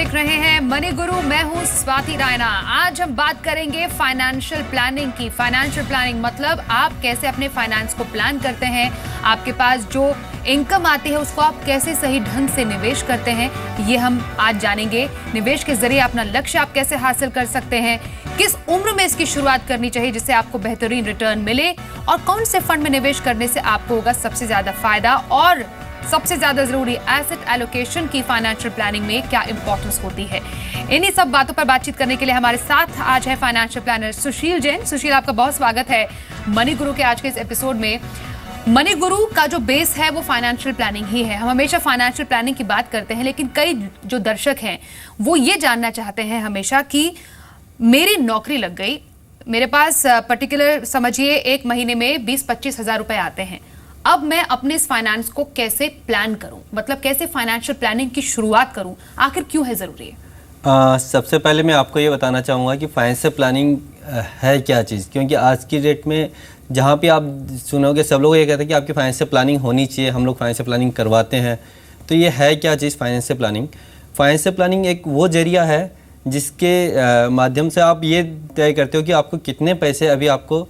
देख रहे हैं मनी गुरु। मैं हूं स्वाति रायना। आज हम बात करेंगे फाइनेंशियल प्लानिंग की। फाइनेंशियल प्लानिंग मतलब आप कैसे अपने फाइनेंस को प्लान करते हैं, आपके पास जो इनकम आती है उसको आप कैसे सही ढंग से निवेश करते हैं, ये हम आज जानेंगे। निवेश के जरिए अपना लक्ष्य आप कैसे हासिल कर सकते हैं, किस उम्र में इसकी शुरुआत करनी चाहिए जिससे आपको बेहतरीन रिटर्न मिले, और कौन से फंड में निवेश करने से आपको होगा सबसे ज्यादा फायदा, और सबसे ज्यादा जरूरी एसेट एलोकेशन की फाइनेंशियल प्लानिंग में क्या इंपॉर्टेंस होती है। इन्हीं सब बातों पर बातचीत करने के लिए हमारे साथ आज है फाइनेंशियल प्लानर सुशील जैन। सुशील, आपका बहुत स्वागत है मनी गुरु के आज के इस एपिसोड में। मनी गुरु का जो बेस है वो फाइनेंशियल प्लानिंग ही है। हम हमेशा फाइनेंशियल प्लानिंग की बात करते हैं, लेकिन कई जो दर्शक हैं वो ये जानना चाहते हैं हमेशा कि मेरी नौकरी लग गई, मेरे पास पर्टिकुलर समझिए एक महीने में 20-25 हज़ार रुपए आते हैं, अब मैं अपने इस फाइनेंस को कैसे प्लान करूं, मतलब कैसे फाइनेंशियल प्लानिंग की शुरुआत करूं, आखिर क्यों है ज़रूरी है? सबसे पहले मैं आपको ये बताना चाहूँगा कि फाइनेंशियल प्लानिंग है क्या चीज़, क्योंकि आज की डेट में जहाँ पे आप सुनोगे सब लोग ये कहते हैं कि आपकी फाइनेंशियल प्लानिंग होनी चाहिए, हम लोग फाइनेंशियल प्लानिंग करवाते हैं। तो ये है क्या चीज़ फाइनेंशियल प्लानिंग? फाइनेंशियल प्लानिंग एक वो जरिया है जिसके माध्यम से आप ये तय करते हो कि आपको कितने पैसे अभी आपको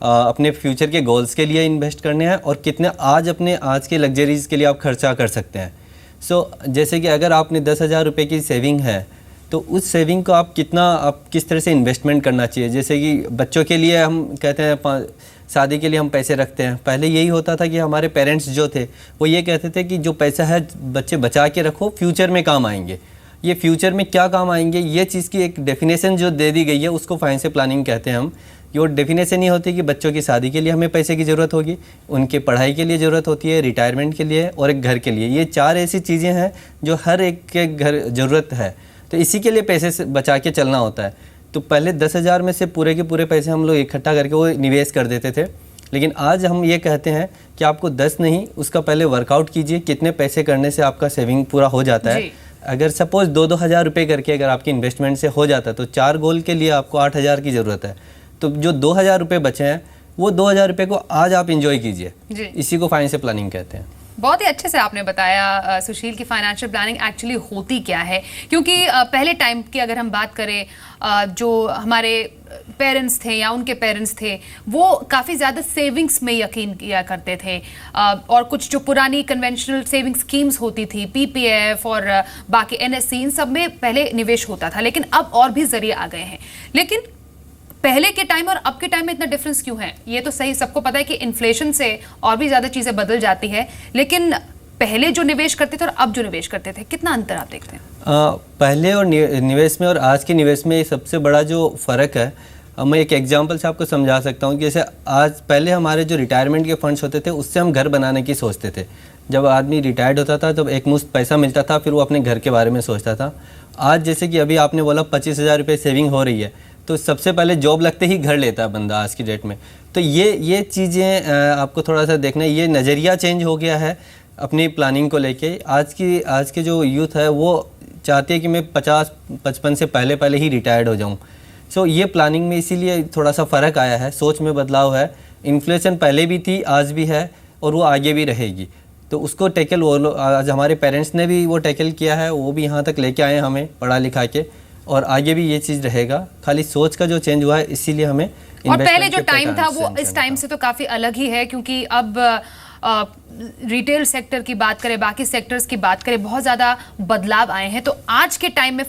अपने फ्यूचर के गोल्स के लिए इन्वेस्ट करने हैं और कितने आज के लग्जरीज़ के लिए आप खर्चा कर सकते हैं। जैसे कि अगर आपने 10,000 रुपये की सेविंग है तो उस सेविंग को आप किस तरह से इन्वेस्टमेंट करना चाहिए। जैसे कि बच्चों के लिए हम कहते हैं शादी के लिए हम पैसे रखते हैं। पहले यही होता था कि हमारे पेरेंट्स जो थे वो ये कहते थे कि जो पैसा है बच्चे बचा के रखो, फ्यूचर में काम आएंगे। ये फ्यूचर में क्या काम आएंगे, ये चीज़ की एक डेफिनेशन जो दे दी गई है उसको फाइनेंशियल प्लानिंग कहते हैं हम। ये डेफिनेशन ये होती है कि बच्चों की शादी के लिए हमें पैसे की ज़रूरत होगी, उनके पढ़ाई के लिए ज़रूरत होती है, रिटायरमेंट के लिए और एक घर के लिए। ये 4 ऐसी चीज़ें हैं जो हर एक के घर ज़रूरत है, तो इसी के लिए पैसे से बचा के चलना होता है। तो पहले 10,000 में से पूरे के पूरे पैसे हम लोग इकट्ठा करके वो निवेश कर देते थे, लेकिन आज हम ये कहते हैं कि आपको 10 नहीं, उसका पहले वर्कआउट कीजिए कितने पैसे करने से आपका सेविंग पूरा हो जाता है। अगर सपोज़ 2-2 हज़ार रुपये करके अगर आपकी इन्वेस्टमेंट से हो जाता है तो 4 गोल के लिए आपको 8,000 की ज़रूरत है। तो जो 2,000 रुपये बचे हैं वो 2,000 रुपये को आज आप इंजॉय कीजिए, इसी को फाइनेंशियल प्लानिंग कहते हैं। बहुत ही अच्छे से आपने बताया सुशील की फाइनेंशियल प्लानिंग एक्चुअली होती क्या है, क्योंकि पहले टाइम की अगर हम बात करें, जो हमारे पेरेंट्स थे या उनके पेरेंट्स थे वो काफ़ी ज़्यादा सेविंग्स में यकीन किया करते थे, और कुछ जो पुरानी कन्वेंशनल सेविंग स्कीम्स होती थी, पीपीएफ और बाकी एनएससी, इन सब में पहले निवेश होता था। लेकिन अब और भी जरिए आ गए हैं। लेकिन पहले के टाइम और अब के टाइम में इतना डिफरेंस क्यों है? ये तो सही सबको पता है कि इन्फ्लेशन से और भी ज़्यादा चीज़ें बदल जाती है, लेकिन पहले जो निवेश करते थे और अब जो निवेश करते थे, कितना अंतर आप देखते हैं? पहले और निवेश में और आज के निवेश में सबसे बड़ा जो फ़र्क है, मैं एक एग्जांपल से आपको समझा सकता हूँ। जैसे आज पहले हमारे जो रिटायरमेंट के फंड्स होते थे उससे हम घर बनाने की सोचते थे। जब आदमी रिटायर्ड होता था तब एक मुश्त पैसा मिलता था, फिर वो अपने घर के बारे में सोचता था। आज जैसे कि अभी आपने बोला 25,000 रुपये सेविंग हो रही है, तो सबसे पहले जॉब लगते ही घर लेता है बंदा आज की डेट में। तो ये चीज़ें आपको थोड़ा सा देखना है, ये नज़रिया चेंज हो गया है अपनी प्लानिंग को लेके। आज के जो यूथ है वो चाहते हैं कि मैं 50-55 से पहले ही रिटायर्ड हो जाऊं। ये प्लानिंग में इसीलिए थोड़ा सा फ़र्क आया है, सोच में बदलाव है। इन्फ्लेशन पहले भी थी, आज भी है और वो आगे भी रहेगी। तो उसको टैकल आज हमारे पेरेंट्स ने भी वो टैकल किया है, वो भी यहाँ तक लेके आए हमें पढ़ा लिखा के, और आगे भी ये चीज़ रहेगा। खाली सोच का जो चेंज हुआ है इसीलिए हमें। और पहले जो टाइम था वो इस टाइम से तो काफ़ी अलग ही है, क्योंकि अब रिटेल सेक्टर की बात करें, बाकी सेक्टर्स की बात करें, बहुत ज़्यादा बदलाव आए हैं। तो आज के टाइम में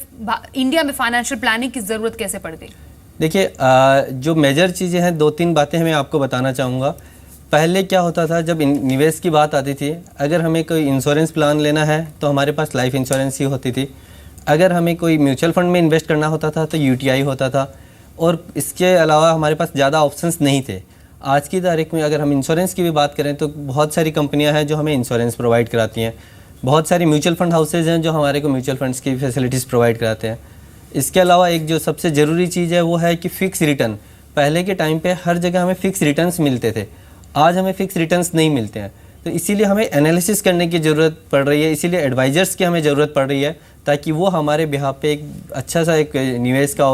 इंडिया में फाइनेंशियल प्लानिंग की ज़रूरत कैसे पड़ गई? देखिए, जो मेजर चीज़ें हैं 2-3 बातें मैं आपको बताना चाहूँगा। पहले क्या होता था, जब निवेश की बात आती थी, अगर हमें कोई इंश्योरेंस प्लान लेना है तो हमारे पास लाइफ इंश्योरेंस ही होती थी। अगर हमें कोई म्यूचुअल फंड में इन्वेस्ट करना होता था तो यूटीआई होता था, और इसके अलावा हमारे पास ज़्यादा ऑप्शंस नहीं थे। आज की तारीख में अगर हम इंश्योरेंस की भी बात करें तो बहुत सारी कंपनियां हैं जो हमें इंश्योरेंस प्रोवाइड कराती हैं। बहुत सारी म्यूचुअल फंड हाउसेज हैं जो हमारे को म्यूचुअल फंड्स की फैसिलिटीज़ प्रोवाइड कराते हैं। इसके अलावा एक जो सबसे ज़रूरी चीज़ है वो है कि फ़िक्स रिटर्न। पहले के टाइम पे हर जगह हमें फ़िक्स रिटर्न्स मिलते थे, आज हमें फ़िक्स रिटर्न्स नहीं मिलते हैं। तो इसीलिए हमें एनालिसिस करने की ज़रूरत पड़ रही है, इसीलिए एडवाइज़र्स की हमें ज़रूरत पड़ रही है, ताकि वो हमारे बिहाफ पे एक अच्छा सा एक निवेश का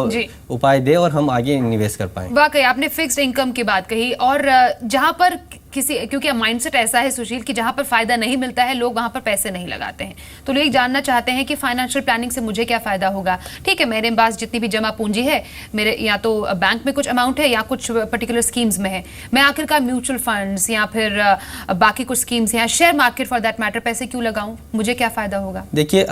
उपाय दे और हम आगे निवेश कर पाएँ। वाकई आपने फिक्स्ड इनकम की बात कही, और जहाँ पर क्योंकि माइंडसेट ऐसा है सुशील कि जहां पर फायदा नहीं मिलता है लोग वहां पर पैसे नहीं लगाते हैं, तो लोग जानना चाहते हैं कि फाइनेंशियल प्लानिंग से मुझे क्या फायदा होगा। ठीक है, मेरे पास जितनी भी जमा पूंजी है, मेरे या तो बैंक में कुछ अमाउंट है या कुछ पर्टिकुलर स्कीम्स में है, मैं आखिरकार म्यूचुअल फंड्स या फिर बाकी कुछ स्कीम्स या share market for that matter पैसे क्यों लगाऊं, मुझे क्या फायदा होगा? देखिए,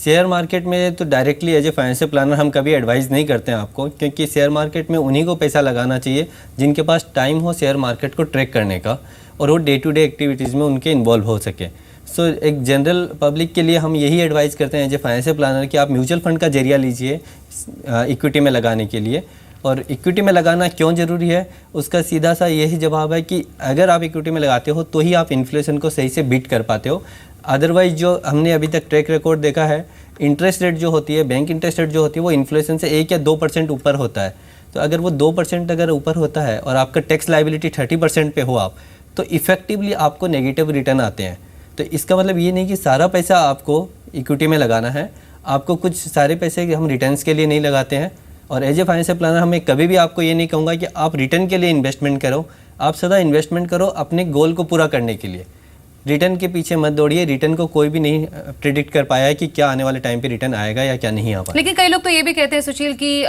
शेयर मार्केट में तो directly as a financial planner हम कभी एडवाइस नहीं करते हैं आपको, क्योंकि शेयर मार्केट में उन्हीं को पैसा लगाना चाहिए जिनके पास टाइम हो शेयर मार्केट को ट्रैक करने का और वो डे टू डे एक्टिविटीज़ में उनके इन्वॉल्व हो सके। सो एक जनरल पब्लिक के लिए हम यही एडवाइस करते हैं एज ए फाइनेंशियल प्लानर कि आप म्यूचुअल फंड का जरिया लीजिए इक्विटी में लगाने के लिए। और इक्विटी में लगाना क्यों ज़रूरी है, उसका सीधा सा यही जवाब है कि अगर आप इक्विटी में लगाते हो तो ही आप इन्फ्लेशन को सही से बीट कर पाते हो। अदरवाइज जो हमने अभी तक ट्रैक रिकॉर्ड देखा है, इंटरेस्ट रेट जो होती है, बैंक इंटरेस्ट रेट जो होती है, वो इन्फ्लेशन से 1 या 2% ऊपर होता है। तो अगर वो 2% अगर ऊपर होता है और आपका टैक्स लायबिलिटी 30% पे हो आप, तो इफ़ेक्टिवली आपको नेगेटिव रिटर्न आते हैं। तो इसका मतलब ये नहीं कि सारा पैसा आपको इक्विटी में लगाना है, आपको कुछ सारे पैसे हम रिटर्न्स के लिए नहीं लगाते हैं। और एज ए फाइनेंशियल प्लानर हमें कभी भी आपको ये नहीं कहूँगा कि आप रिटर्न के लिए इन्वेस्टमेंट करो, आप सदा इन्वेस्टमेंट करो अपने गोल को पूरा करने के लिए। रिटर्न के पीछे मत दौड़िए, रिटर्न को कोई भी नहीं प्रिडिक्ट कर पाया है कि क्या आने वाले टाइम पे रिटर्न आएगा या क्या नहीं आ पाएगा। लेकिन कई लोग तो ये भी कहते हैं सुशील कि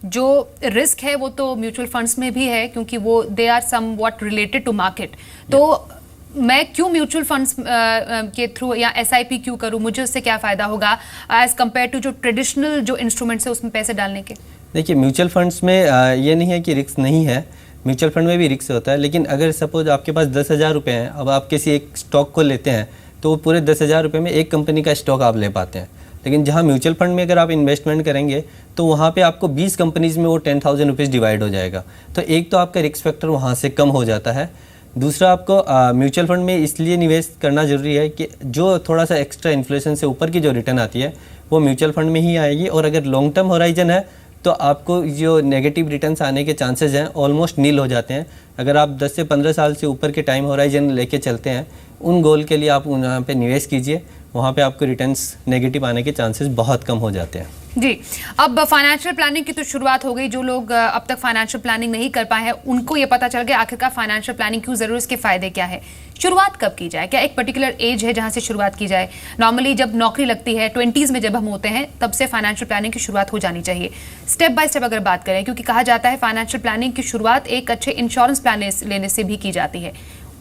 जो रिस्क है वो तो म्यूचुअल फंड्स में भी है, क्योंकि वो they are somewhat related to market. तो मैं क्यों म्यूचुअल फंड्स के थ्रू या SIP क्यों करूं, मुझे उससे क्या फ़ायदा होगा एज़ कम्पेयर टू जो ट्रेडिशनल जो इंस्ट्रूमेंट्स है उसमें पैसे डालने के? देखिए, म्यूचुअल फंड्स में ये नहीं है कि रिस्क नहीं है, म्यूचुअल फंड में भी रिस्क होता है। लेकिन अगर सपोज आपके पास 10,000 रुपये हैं, अब आप किसी एक स्टॉक को लेते हैं तो वो पूरे 10,000 रुपये में एक कंपनी का स्टॉक आप ले पाते हैं। लेकिन जहाँ म्यूचुअल फंड में अगर आप इन्वेस्टमेंट करेंगे तो वहाँ पे आपको 20 कंपनीज़ में वो 10,000 रुपीज़ डिवाइड हो जाएगा। तो एक तो आपका रिस्क फैक्टर वहाँ से कम हो जाता है। दूसरा, आपको म्यूचुअल फंड में इसलिए निवेश करना ज़रूरी है कि जो थोड़ा सा एक्स्ट्रा इन्फ्लेशन से ऊपर की जो रिटर्न आती है वो म्यूचुअल फंड में ही आएगी। और अगर लॉन्ग टर्म होराइजन है तो आपको जो नेगेटिव रिटर्न्स आने के चांसेस हैं ऑलमोस्ट नील हो जाते हैं। अगर आप 10 से 15 साल से ऊपर के टाइम होराइजन लेके चलते हैं, उन गोल के लिए आप वहाँ पे निवेश कीजिए, वहाँ पे आपको रिटर्न्स नेगेटिव आने के चांसेस बहुत कम हो जाते हैं। जी, अब फाइनेंशियल प्लानिंग की तो शुरुआत हो गई। जो लोग अब तक फाइनेंशियल प्लानिंग नहीं कर पाए हैं उनको ये पता चल गया आखिरकार फाइनेंशियल प्लानिंग क्यों जरूरी, इसके फायदे क्या है। शुरुआत कब की जाए, क्या एक पर्टिकुलर एज है जहां से शुरुआत की जाए? नॉर्मली जब नौकरी लगती है 20s में जब हम होते हैं तब से फाइनेंशियल प्लानिंग की शुरुआत हो जानी चाहिए। स्टेप बाय स्टेप अगर बात करें, क्योंकि कहा जाता है फाइनेंशियल प्लानिंग की शुरुआत एक अच्छे इंश्योरेंस प्लान लेने से भी की जाती है।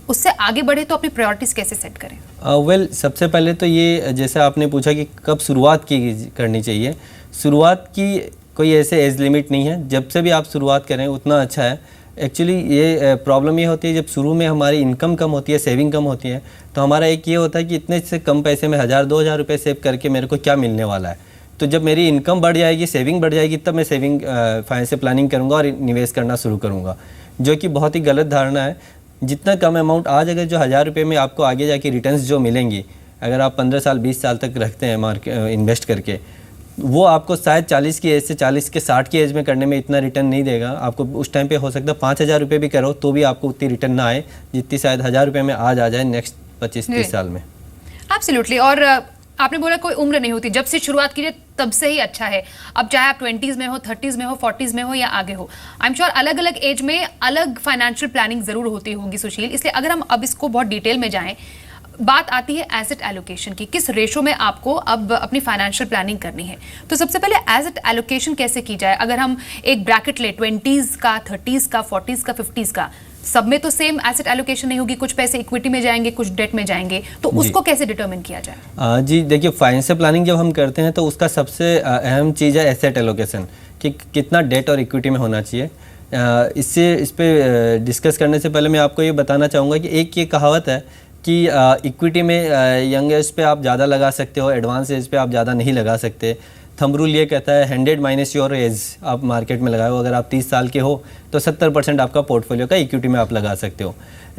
उससे आगे बढ़े तो अपनी प्रायोरिटीज कैसे सेट करें? वेल, सबसे पहले तो ये जैसे आपने पूछा कि कब शुरुआत करनी चाहिए, शुरुआत की कोई ऐसे एज लिमिट नहीं है, जब से भी आप शुरुआत करें उतना अच्छा है। एक्चुअली ये प्रॉब्लम ये होती है जब शुरू में हमारी इनकम कम होती है, सेविंग कम होती है, तो हमारा एक ये होता है कि इतने से कम पैसे में 1,000-2,000 रुपये सेव करके मेरे को क्या मिलने वाला है। तो जब मेरी इनकम बढ़ जाएगी, सेविंग बढ़ जाएगी, तब मैं सेविंग फाइनेंशियल प्लानिंग करूँगा और निवेश करना शुरू करूँगा, जो कि बहुत ही गलत धारणा है। जितना कम अमाउंट आज, अगर जो 1,000 रुपये में आपको आगे जाके रिटर्न्स जो मिलेंगी, अगर आप 15 साल 20 साल तक रखते हैं इन्वेस्ट करके, वो आपको शायद 40 की एज से 40 के 60 की एज में करने में इतना रिटर्न नहीं देगा। आपको उस टाइम पे हो सकता है 5,000 रुपये भी करो तो भी आपको उतनी रिटर्न ना आए जितनी शायद 1,000 रुपये में आज आ जाए नेक्स्ट 25-30 साल में। एब्सोल्युटली। और आपने बोला कोई उम्र नहीं होती, जब से शुरुआत कीजिए तब से ही अच्छा है। अब चाहे आप 20s में हो, 30s में हो, 40s में हो या आगे हो, आई एम श्योर अलग अलग एज में अलग फाइनेंशियल प्लानिंग जरूर होती होगी सुशील। इसलिए अगर हम अब इसको बहुत डिटेल में जाएं, बात आती है एसेट एलोकेशन की, किस रेशो में आपको अब अपनी फाइनेंशियल प्लानिंग करनी है। तो सबसे पहले एसेट एलोकेशन कैसे की जाए? अगर हम एक ब्रैकेट ले 20s का, 30s का, 40s का, 50s का, सब में तो सेम एसेट एलोकेशन नहीं होगी, कुछ पैसे इक्विटी में जाएंगे, कुछ डेट में जाएंगे, तो उसको कैसे डिटरमिन किया जाए? जी देखिए, फाइनेंशियल प्लानिंग जब हम करते हैं तो उसका सबसे अहम चीज़ है एसेट एलोकेशन, कि कितना डेट और इक्विटी में होना चाहिए। इस पे डिस्कस करने से पहले मैं आपको ये बताना चाहूँगा कि एक ये कहावत है कि इक्विटी में यंग एज पे आप ज़्यादा लगा सकते हो, एडवांस एज पे आप ज़्यादा नहीं लगा सकते। थंब रूल ये कहता है 100 माइनस योर एज आप मार्केट में लगाओ। अगर आप 30 साल के हो तो 70% आपका पोर्टफोलियो का इक्विटी में आप लगा सकते हो।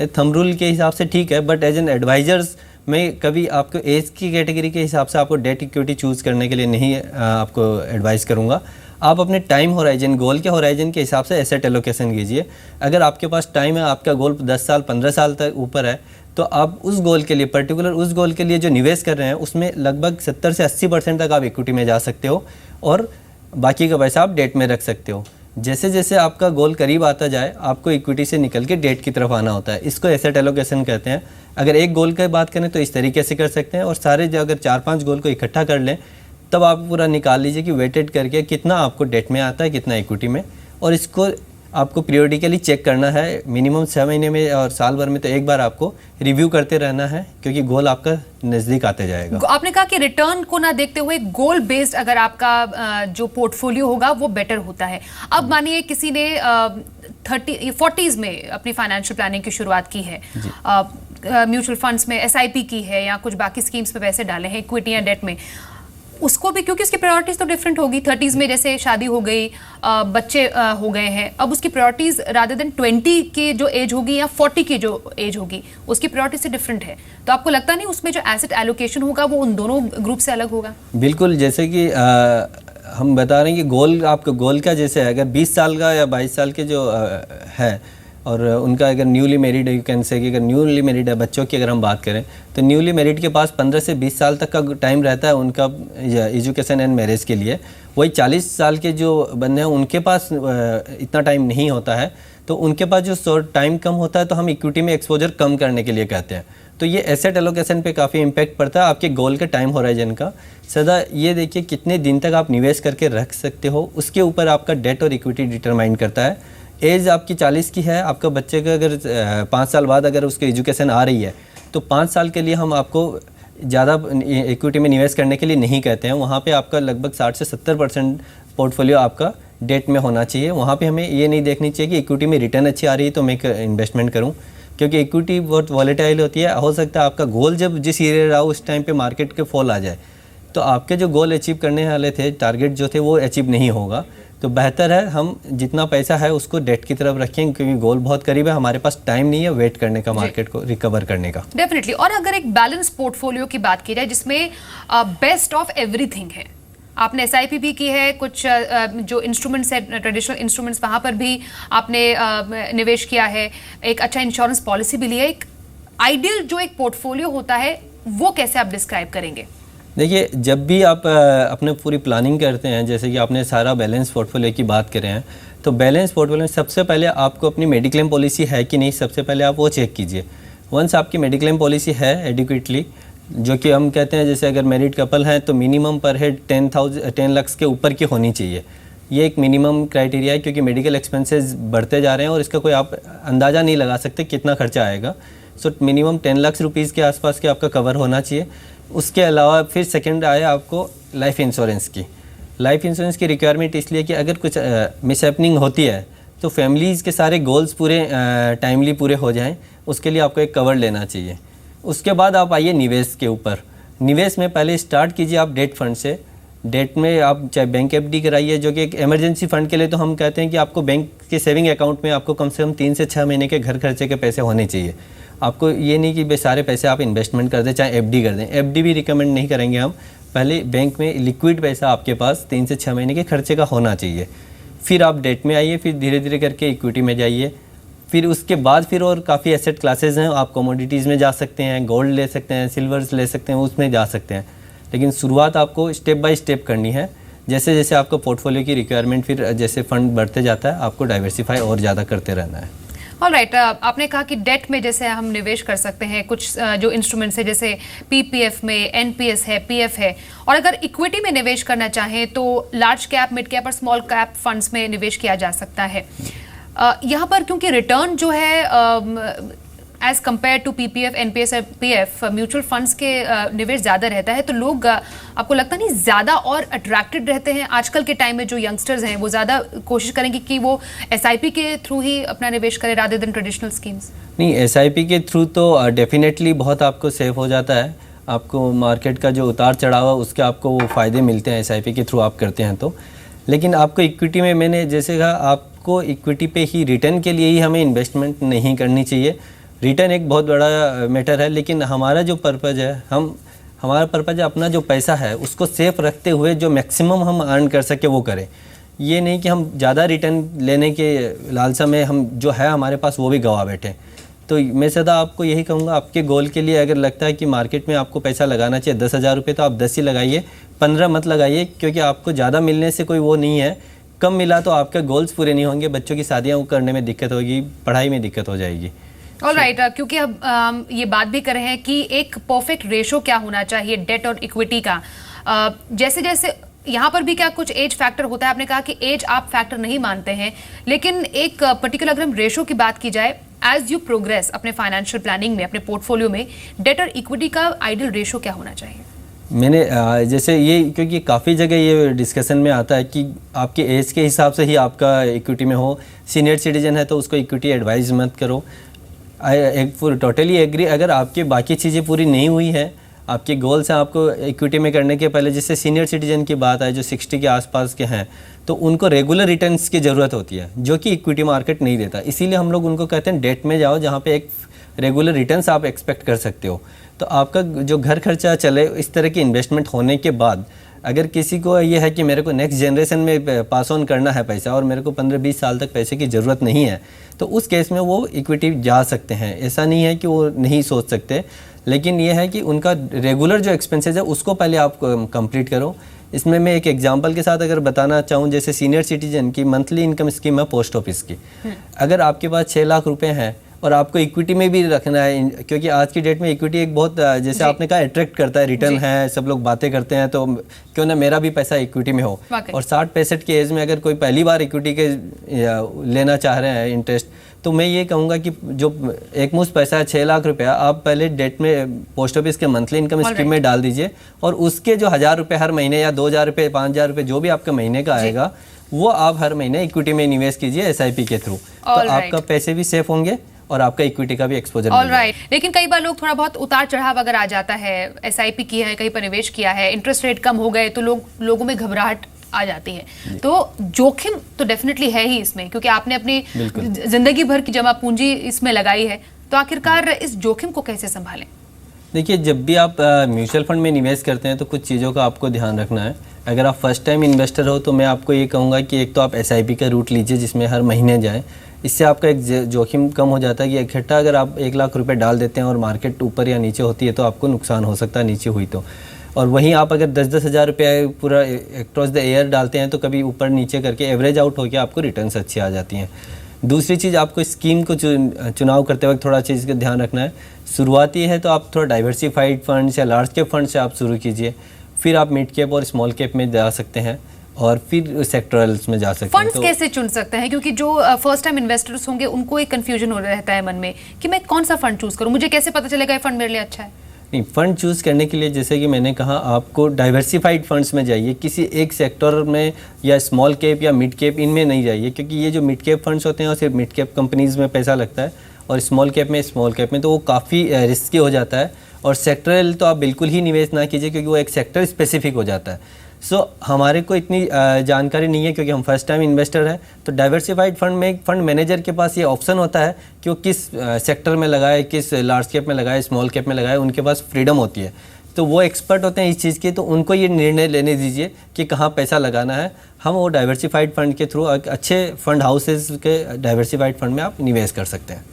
थंब रूल के हिसाब से ठीक है, बट एज एन एडवाइजर्स मैं कभी आपको एज की कैटेगरी के हिसाब से आपको डेट इक्विटी चूज़ करने के लिए नहीं आपको एडवाइस करूँगा। आप अपने टाइम होराइजन, गोल के होराइजन के हिसाब से एसेट एलोकेशन कीजिए। अगर आपके पास टाइम है, आपका गोल 10 साल 15 साल तक ऊपर है, तो आप उस गोल के लिए, पर्टिकुलर उस गोल के लिए जो निवेश कर रहे हैं उसमें लगभग 70 से 80% तक आप इक्विटी में जा सकते हो और बाकी का पैसा आप डेट में रख सकते हो। जैसे जैसे आपका गोल करीब आता जाए आपको इक्विटी से निकल के डेट की तरफ आना होता है। इसको एसेट एलोकेशन कहते हैं। अगर एक गोल की बात करें तो इस तरीके से कर सकते हैं, और सारे जो अगर 4-5 गोल को इकट्ठा कर लें तब आप पूरा निकाल लीजिए कि वेटेड करके कितना आपको डेट में आता है, कितना इक्विटी में, और इसको आपको पीरियडिकली चेक करना है। मिनिमम 6 महीने में और साल भर में तो एक बार आपको रिव्यू करते रहना है, क्योंकि गोल आपका नज़दीक आते जाएगा। आपने कहा कि रिटर्न को ना देखते हुए गोल बेस्ड अगर आपका जो पोर्टफोलियो होगा वो बेटर होता है। अब मानिए किसी ने 40s में अपनी फाइनेंशियल प्लानिंग की शुरुआत की है, म्यूचुअल फंड्स में SIP की है या कुछ बाकी स्कीम्स में पैसे डाले हैं, इक्विटी या डेट में, उसको भी क्योंकि उसकी प्रायोरिटीज तो डिफरेंट होगी। 30s में जैसे शादी हो गई, बच्चे हो गए हैं, अब उसकी प्रायोरिटीज रादर देन 20 की जो एज होगी या 40 की जो एज होगी उसकी प्रायोरिटी से डिफरेंट है। तो आपको लगता नहीं उसमें जो एसेट एलोकेशन होगा वो उन दोनों ग्रुप से अलग होगा? बिल्कुल, जैसे कि हम बता रहे हैं कि गोल आपका गोल का जैसे है, अगर 20 साल का या 22 साल के जो है और उनका अगर न्यूली मैरिड है, यू कैन से कि अगर न्यूली मैरिड है बच्चों की अगर हम बात करें तो न्यूली मैरिड के पास 15 से 20 साल तक का टाइम रहता है उनका एजुकेशन एंड मैरिज के लिए। वही 40 साल के जो बंदे हैं उनके पास इतना टाइम नहीं होता है, तो उनके पास जो टाइम कम होता है तो हम इक्विटी में एक्सपोजर कम करने के लिए कहते हैं। तो ये एसेट एलोकेशन पे काफ़ी इम्पैक्ट पड़ता है आपके गोल का टाइम होराइजन का। सदा ये देखिए कितने दिन तक आप निवेश करके रख सकते हो, उसके ऊपर आपका डेट और इक्विटी डिटरमाइन करता है। एज आपकी 40 की है, आपका बच्चे का अगर 5 साल बाद अगर उसकी एजुकेशन आ रही है तो 5 साल के लिए हम आपको ज़्यादा इक्विटी में निवेश करने के लिए नहीं कहते हैं। वहाँ पे आपका लगभग 60 से 70% पोर्टफोलियो आपका डेट में होना चाहिए। वहाँ पे हमें ये नहीं देखनी चाहिए कि इक्विटी में रिटर्न अच्छी आ रही है तो मैं इन्वेस्टमेंट करूँ, क्योंकि इक्विटी बहुत वॉलेटाइल होती है। हो सकता है आपका गोल जब जिस ईयर रहा उस टाइम पे मार्केट के फॉल आ जाए, तो आपके जो गोल अचीव करने वाले थे, टारगेट जो थे वो अचीव नहीं होगा। तो बेहतर है हम जितना पैसा है उसको डेट की तरफ रखें, क्योंकि गोल बहुत करीब है, हमारे पास टाइम नहीं है वेट करने का, मार्केट को रिकवर करने का। डेफिनेटली। और अगर एक बैलेंस पोर्टफोलियो की बात की जाए जिसमें बेस्ट ऑफ एवरीथिंग है, आपने SIP भी की है, कुछ जो इंस्ट्रूमेंट्स है ट्रेडिशनल इंस्ट्रूमेंट्स वहाँ पर भी आपने निवेश किया है, एक अच्छा इंश्योरेंस पॉलिसी भी लिया है, एक आइडियल जो एक पोर्टफोलियो होता है वो कैसे आप डिस्क्राइब करेंगे? देखिए, जब भी आप अपने पूरी प्लानिंग करते हैं, जैसे कि आपने सारा बैलेंस पोर्टफोलियो की बात करें हैं, तो बैलेंस पोर्टफोलियो में सबसे पहले आपको अपनी मेडिक्लेम पॉलिसी है कि नहीं, सबसे पहले आप वो चेक कीजिए। वंस आपकी मेडिक्लेम पॉलिसी है एडिक्वेटली, जो कि हम कहते हैं जैसे अगर मैरिड कपल हैं तो मिनिमम पर हेड 10 लाख के ऊपर की होनी चाहिए। ये एक मिनिमम क्राइटेरिया है, क्योंकि मेडिकल एक्सपेंसेस बढ़ते जा रहे हैं और इसका कोई आप अंदाज़ा नहीं लगा सकते कितना खर्चा आएगा। सो मिनिमम 10 लाख रुपीज़ के आसपास के आपका कवर होना चाहिए। उसके अलावा फिर सेकंड आया आपको लाइफ इंश्योरेंस की। लाइफ इंश्योरेंस की रिक्वायरमेंट इसलिए कि अगर कुछ मिसहैपनिंग होती है तो फैमिलीज़ के सारे गोल्स पूरे टाइमली पूरे हो जाएं, उसके लिए आपको एक कवर लेना चाहिए। उसके बाद आप आइए निवेश के ऊपर। निवेश में पहले स्टार्ट कीजिए आप डेट फंड से। डेट में आप चाहे बैंक FD कराइए, जो कि एक इमरजेंसी फंड के लिए तो हम कहते हैं कि आपको बैंक के सेविंग अकाउंट में आपको कम से कम 3 से 6 महीने के घर खर्चे के पैसे होने चाहिए। आपको ये नहीं कि सारे पैसे आप इन्वेस्टमेंट कर दें, चाहे FD कर दें। FD भी रिकमेंड नहीं करेंगे हम। पहले बैंक में लिक्विड पैसा आपके पास 3 से 6 महीने के खर्चे का होना चाहिए। फिर आप डेट में आइए, फिर धीरे धीरे करके इक्विटी में जाइए। फिर उसके बाद फिर और काफ़ी एसेट क्लासेस हैं, आप कमोडिटीज़ में जा सकते हैं, गोल्ड ले सकते हैं, सिल्वर्स ले सकते हैं, उसमें जा सकते हैं। लेकिन शुरुआत आपको स्टेप बाय स्टेप करनी है। जैसे जैसे आपका पोर्टफोलियो की रिक्वायरमेंट फिर जैसे फंड बढ़ते जाता है, आपको डाइवर्सिफाई और ज़्यादा करते रहना है। ऑलराइट, आपने कहा कि डेट में जैसे हम निवेश कर सकते हैं, कुछ जो इंस्ट्रूमेंट्स है जैसे PPF में NPS है, PF है, और अगर इक्विटी में निवेश करना चाहें तो लार्ज कैप, मिड कैप और स्मॉल कैप फंड्स में निवेश किया जा सकता है। यहाँ पर क्योंकि रिटर्न जो है as compare to PPF, NPS और PF म्यूचुअल फंड्स के निवेश ज़्यादा रहता है, तो लोग आपको लगता नहीं ज़्यादा और अट्रैक्टेड रहते हैं? आजकल के टाइम में जो यंगस्टर्स हैं वो ज़्यादा कोशिश करेंगे कि वो SIP के थ्रू ही अपना निवेश करें रादर देन ट्रेडिशनल स्कीम्स। नहीं, SIP के थ्रू तो डेफिनेटली बहुत आपको सेफ हो जाता है। आपको मार्केट का जो उतार चढ़ाव है उसके आपको वो फ़ायदे मिलते हैं SIP के थ्रू आप करते हैं तो। लेकिन आपको इक्विटी में, मैंने जैसे कहा, आपको इक्विटी पे ही रिटर्न के लिए ही हमें इन्वेस्टमेंट नहीं करनी चाहिए। रिटर्न एक बहुत बड़ा मैटर है, लेकिन हमारा जो पर्पज़ है, हमारा पर्पज़ है अपना जो पैसा है उसको सेफ रखते हुए जो मैक्सिमम हम अर्न कर सके वो करें। ये नहीं कि हम ज़्यादा रिटर्न लेने के लालसा में हम जो है हमारे पास वो भी गवा बैठे। तो मैं सदा आपको यही कहूँगा, आपके गोल के लिए अगर लगता है कि मार्केट में आपको पैसा लगाना चाहिए 10,000 रुपये, तो आप 10 ही लगाइए, 15 मत लगाइए, क्योंकि आपको ज़्यादा मिलने से कोई वो नहीं है। कम मिला तो आपके गोल्स पूरे नहीं होंगे, बच्चों की शादियाँ करने में दिक्कत होगी, पढ़ाई में दिक्कत हो जाएगी। ऑलराइट, क्योंकि अब ये बात भी कर रहे हैं कि एक परफेक्ट रेशो क्या होना चाहिए डेट और इक्विटी का। जैसे जैसे यहाँ पर भी क्या कुछ एज फैक्टर होता है? आपने कहा कि एज आप फैक्टर नहीं मानते हैं, लेकिन एक पर्टिकुलर अगर हम रेशो की बात की जाए, एज यू प्रोग्रेस अपने फाइनेंशियल प्लानिंग में, अपने पोर्टफोलियो में, डेट और इक्विटी का आइडियल रेशो क्या होना चाहिए? मैंने जैसे ये, क्योंकि काफ़ी जगह ये डिस्कशन में आता है कि आपके एज के हिसाब से ही आपका इक्विटी में हो। सीनियर सिटीजन है तो उसको इक्विटी एडवाइज मत करो। Totally agree. अगर आपकी बाकी चीज़ें पूरी नहीं हुई है, आपके गोल्स हैं आपको इक्विटी में करने के पहले, जैसे सीनियर सिटीजन की बात है जो 60 के आसपास के हैं, तो उनको रेगुलर रिटर्न्स की ज़रूरत होती है जो कि इक्विटी मार्केट नहीं देता। इसीलिए हम लोग उनको कहते हैं डेट में जाओ जहाँ पे एक रेगुलर रिटर्न्स आप एक्सपेक्ट कर सकते हो। तो आपका जो घर खर्चा चले, इस तरह की इन्वेस्टमेंट होने के बाद अगर किसी को ये है कि मेरे को नेक्स्ट जनरेशन में पास ऑन करना है पैसा और मेरे को 15-20 साल तक पैसे की ज़रूरत नहीं है, तो उस केस में वो इक्विटी जा सकते हैं। ऐसा नहीं है कि वो नहीं सोच सकते, लेकिन ये है कि उनका रेगुलर जो एक्सपेंसेस है उसको पहले आप कंप्लीट करो। इसमें मैं एक एग्जांपल के साथ अगर बताना चाहूँ, जैसे सीनियर सिटीजन की मंथली इनकम स्कीम है पोस्ट ऑफिस की। अगर आपके पास 6 लाख रुपए हैं और आपको इक्विटी में भी रखना है, क्योंकि आज की डेट में इक्विटी एक बहुत, जैसे आपने कहा, अट्रैक्ट करता है, रिटर्न है, सब लोग बातें करते हैं, तो क्यों ना मेरा भी पैसा इक्विटी में हो। और 60-65 की एज में अगर कोई पहली बार इक्विटी के लेना चाह रहे हैं इंटरेस्ट, तो मैं ये कहूँगा कि जो एक मुश्त पैसा है 6 लाख रुपया, आप पहले डेट में पोस्ट ऑफिस के मंथली इनकम स्कीम में डाल दीजिए, और उसके जो 1000 रुपये हर महीने या 2000 रुपये 5000 रुपये जो भी आपका महीने का आएगा, वो आप हर महीने इक्विटी में निवेश कीजिए SIP के थ्रू। तो आपका पैसे भी सेफ होंगे और आपका इक्विटी का भी एक्सपोजर। ऑलराइट, लेकिन कई बार लोग थोड़ा बहुत उतार चढ़ाव अगर आ जाता है, SIP की है, कहीं पर निवेश किया है, इंटरेस्ट रेट कम हो गए तो लोगों में घबराहट आ जाती है। तो जोखिम तो डेफिनेटली है ही इसमें, क्योंकि आपने अपनी जिंदगी भर की जमा पूंजी इसमें लगाई है। तो आखिरकार इस जोखिम को कैसे संभालें? देखिए, जब भी आप म्यूचुअल फंड में निवेश करते हैं तो कुछ चीज़ों का आपको ध्यान रखना है। अगर आप फर्स्ट टाइम इन्वेस्टर हो तो मैं आपको ये कहूँगा कि एक तो आप SIP का रूट लीजिए जिसमें हर महीने जाए। इससे आपका एक जोखिम कम हो जाता है कि इकट्ठा अगर आप 1 लाख रुपए डाल देते हैं और मार्केट ऊपर या नीचे होती है तो आपको नुकसान हो सकता है नीचे हुई तो। और वहीं आप अगर 10-10 हज़ार रुपये पूरा अक्रॉस द ईयर डालते हैं तो कभी ऊपर नीचे करके एवरेज आउट होकर आपको रिटर्न्स अच्छी आ जाती हैं। दूसरी चीज़, आपको स्कीम को चुनाव करते वक्त थोड़ा चीज़ का ध्यान रखना है। शुरुआती है तो आप थोड़ा डाइवर्सिफाइड फंड्स या लार्ज कैप फंड से आप शुरू कीजिए, फिर आप मिड कैप और स्मॉल कैप में जा सकते हैं, और फिर सेक्टरल्स में जा सकते हैं। फंड्स कैसे चुन सकते हैं? क्योंकि जो फर्स्ट टाइम इन्वेस्टर्स होंगे उनको एक कंफ्यूजन हो रहता है मन में कि मैं कौन सा फंड चूज करूं, मुझे कैसे पता चलेगा ये फंड मेरे लिए अच्छा है? नहीं, फंड चूज करने के लिए जैसे कि मैंने कहा, आपको डाइवर्सिफाइड फंड्स में जाइए, किसी एक सेक्टर में या स्मॉल कैप या मिड कैप इनमें नहीं जाइए, क्योंकि ये जो मिड कैप फंड्स होते हैं वो सिर्फ मिड कैप कंपनीज में पैसा लगता है, और स्मॉल कैप में तो वो काफ़ी रिस्की हो जाता है। और सेक्टरल तो आप बिल्कुल ही निवेश ना कीजिए क्योंकि वो एक सेक्टर स्पेसिफिक हो जाता है। सो हमारे को इतनी जानकारी नहीं है क्योंकि हम फर्स्ट टाइम इन्वेस्टर हैं। तो डाइवर्सिफाइड फंड में फंड मैनेजर के पास ये ऑप्शन होता है कि वो किस सेक्टर में लगाए, किस लार्ज कैप में लगाए, स्मॉल कैप में लगाए, उनके पास फ्रीडम होती है। तो वो एक्सपर्ट होते हैं इस चीज़ की, तो उनको ये निर्णय लेने दीजिए कि कहाँ पैसा लगाना है। हम वो डाइवर्सिफाइड फंड के थ्रू अच्छे फंड हाउसेज के डाइवर्सिफाइड फंड में आप निवेश कर सकते हैं।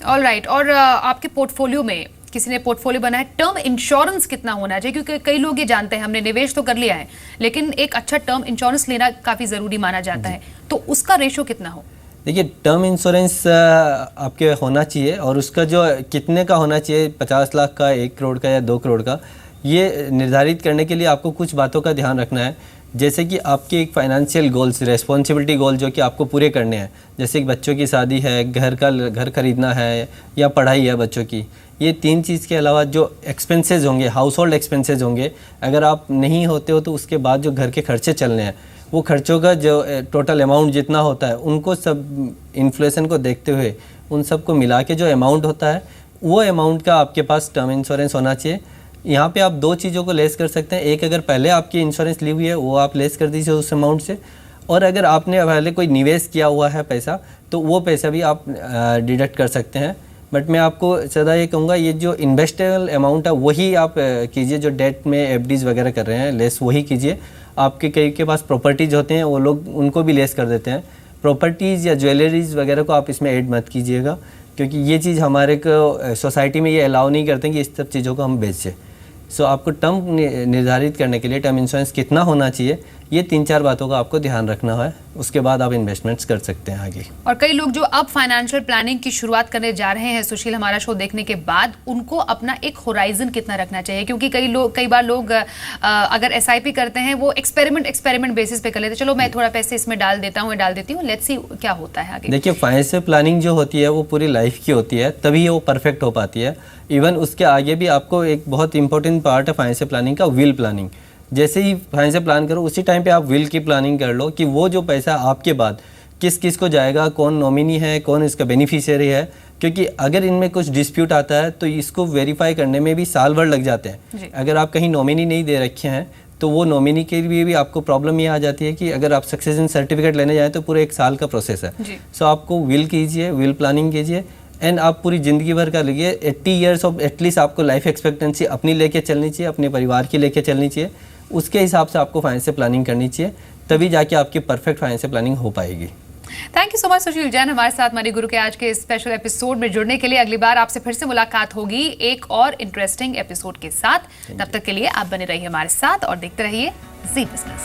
ऑलराइट, और आपके पोर्टफोलियो में किसी ने पोर्टफोलियो बनाया, टर्म इंश्योरेंस कितना होना चाहिए? क्योंकि कई लोग ये जानते हैं हमने निवेश तो कर लिया है लेकिन एक अच्छा टर्म इंश्योरेंस लेना काफ़ी ज़रूरी माना जाता है, तो उसका रेशो कितना हो? देखिए, टर्म इंश्योरेंस आपके होना चाहिए, और उसका जो कितने का होना चाहिए, 50 लाख का, 1 करोड़ का या 2 करोड़ का, ये निर्धारित करने के लिए आपको कुछ बातों का ध्यान रखना है। जैसे कि आपके एक फाइनेंशियल गोल्स, रेस्पॉन्सिबिलिटी गोल जो कि आपको पूरे करने हैं, जैसे कि बच्चों की शादी है, घर खरीदना है, या पढ़ाई है बच्चों की, ये 3 चीज़ के अलावा जो एक्सपेंसेस होंगे, हाउस होल्ड एक्सपेंसेस होंगे, अगर आप नहीं होते हो तो उसके बाद जो घर के खर्चे चलने हैं, वो खर्चों का जो टोटल अमाउंट जितना होता है, उनको सब इन्फ्लेशन को देखते हुए उन सब को मिला के जो अमाउंट होता है, वो अमाउंट का आपके पास टर्म इंश्योरेंस होना चाहिए। यहाँ पे आप 2 चीज़ों को लेस कर सकते हैं। एक, अगर पहले आपकी इंश्योरेंस ली हुई है वो आप लेस कर दीजिए उस अमाउंट से, और अगर आपने पहले कोई निवेश किया हुआ है पैसा, तो वो पैसा भी आप डिडक्ट कर सकते हैं। बट मैं आपको सदा ये कहूँगा, ये जो इन्वेस्टेबल अमाउंट है वही आप कीजिए, जो डेट में FDs वगैरह कर रहे हैं लेस वही कीजिए। आपके कई के पास प्रॉपर्टीज़ होते हैं, वो लोग उनको भी लेस कर देते हैं। प्रॉपर्टीज़ या ज्वेलरीज वगैरह को आप इसमें ऐड मत कीजिएगा, क्योंकि ये चीज़ हमारे को सोसाइटी में ये अलाउ नहीं करते कि इस सब चीज़ों को हम बेचें। सो आपको टर्म निर्धारित करने के लिए टर्म इंश्योरेंस कितना होना चाहिए, ये 3-4 बातों का आपको ध्यान रखना है, उसके बाद आप इन्वेस्टमेंट्स कर सकते हैं आगे। और कई लोग जो अब फाइनेंशियल प्लानिंग की शुरुआत करने जा रहे हैं सुशील, हमारा शो देखने के बाद, उनको अपना एक होराइजन कितना रखना चाहिए? क्योंकि कई बार लोग अगर SIP करते हैं वो एक्सपेरिमेंट बेसिस पे कर लेते हैं, चलो मैं थोड़ा पैसे इसमें डाल देता हूँ, लेट्स सी क्या होता है आगे। देखिए, फाइनेंशियल प्लानिंग जो होती है वो पूरी लाइफ की होती है, तभी वो परफेक्ट हो पाती है। इवन उसके आगे भी आपको एक बहुत इंपॉर्टेंट पार्ट है फाइनेंशियल प्लानिंग का, विल प्लानिंग। जैसे ही फाइनेंशियल प्लान करो उसी टाइम पे आप विल की प्लानिंग कर लो कि वो जो पैसा आपके बाद किस किस को जाएगा, कौन नॉमिनी है, कौन इसका बेनिफिशियरी है। क्योंकि अगर इनमें कुछ डिस्प्यूट आता है तो इसको वेरीफाई करने में भी साल भर लग जाते हैं। अगर आप कहीं नॉमिनी नहीं दे रखे हैं तो वो नॉमिनी के लिए भी आपको प्रॉब्लम ये आ जाती है कि अगर आप सक्सेशन सर्टिफिकेट लेने जाएँ तो पूरे 1 साल का प्रोसेस है। सो आपको विल कीजिए, विल प्लानिंग कीजिए, एंड आप पूरी ज़िंदगी भर का लीजिए। 80 ईयर्स ऑफ एटलीस्ट आपको लाइफ एक्सपेक्टेंसी अपनी लेके चलनी चाहिए, अपने परिवार की लेके चलनी चाहिए। उसके हिसाब से आपको फाइनेंशियल प्लानिंग करनी चाहिए, तभी जाके आपकी परफेक्ट फाइनेंशियल प्लानिंग हो पाएगी। Thank you so much Sushil Jain, हमारे साथ मनी गुरु के आज के स्पेशल एपिसोड में जुड़ने के लिए। अगली बार आपसे फिर से मुलाकात होगी एक और इंटरेस्टिंग एपिसोड के साथ। तब तक के लिए आप बने रहिए हमारे साथ और देखते रहिए जी बिजनेस।